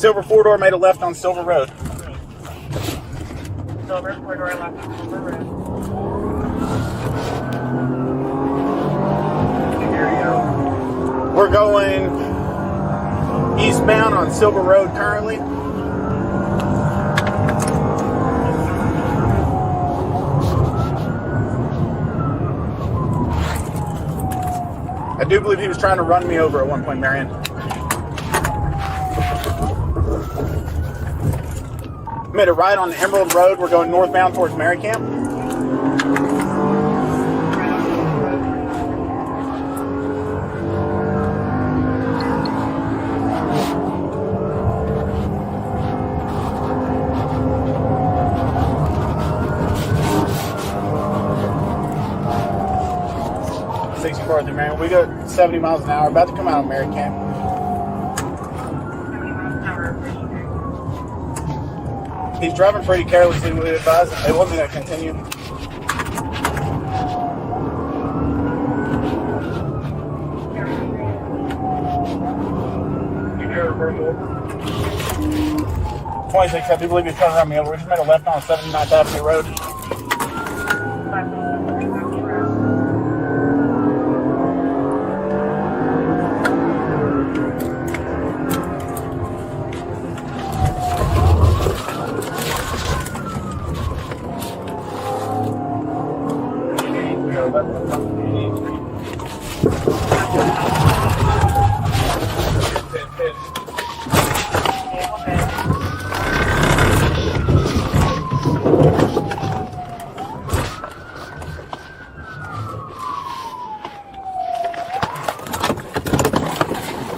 Silver 4-door made a left on Silver Road. Silver 4-door left on Silver Road. We're going eastbound on Silver Road currently. I do believe he was trying to run me over at one point, Marion. Made a right on Emerald Road. We're going northbound towards Mary Camp. Marion. We got 70 miles an hour, about to come out of Mary Camp. 70 miles an hour. He's driving pretty carelessly, we advise. It wasn't going to continue. You hear a verbal? 26, I do believe he's trying to run me over. We just made a left on 79th Avenue Road.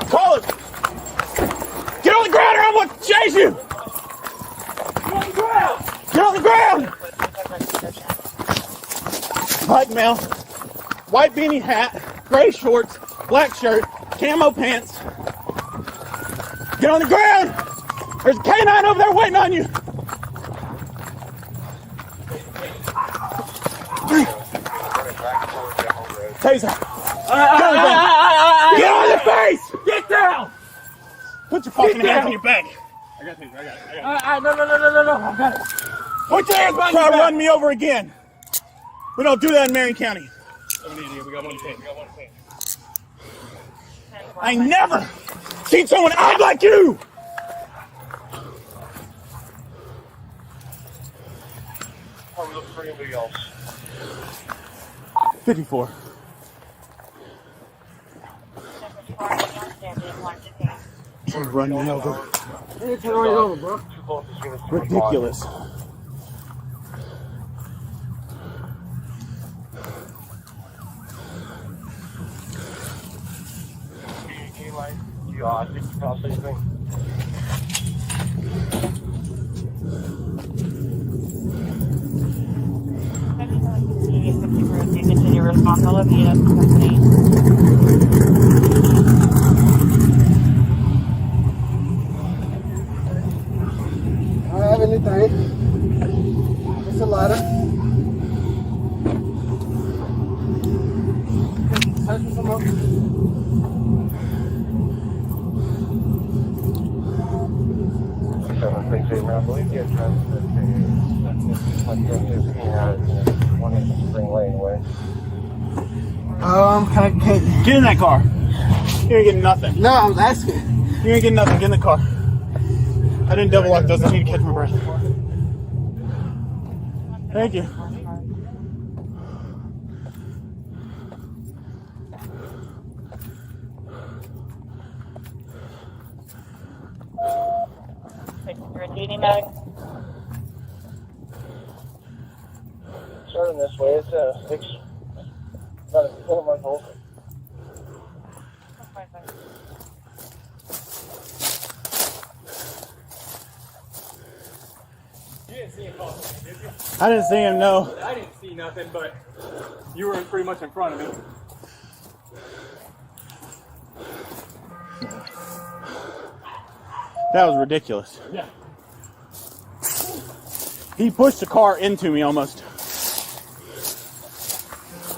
Call it! Get on the ground or I want to chase you! Get on the ground! Get on the ground! Black male, white beanie hat, gray shorts, black shirt, camo pants. Get on the ground! There's a K9 over there waiting on you! Taser! Get on the face! Get down! Put your fucking hands on your back. I got taser, I got it. No, I got it. Put your hands behind your back. Try to run me over again. We don't do that in Marion County. We got one pin. I never seen someone act like you! Are we looking for anybody else? 54. Trying to run me over. Hey, turn right over, bro. Ridiculous. I think you found anything. Continue response. All of you have company. I don't have anything. It's a ladder. I believe you had one in Spring Lane way. Get in that car. You ain't getting nothing. No, I was asking. You ain't getting nothing. Get in the car. I didn't double lock those. I need to catch my breath. Thank you. Starting this way, it's about a 4-month old. You didn't see him fall, did you? I didn't see him, no. I didn't see nothing, but you were pretty much in front of me. That was ridiculous. Yeah. He pushed the car into me almost.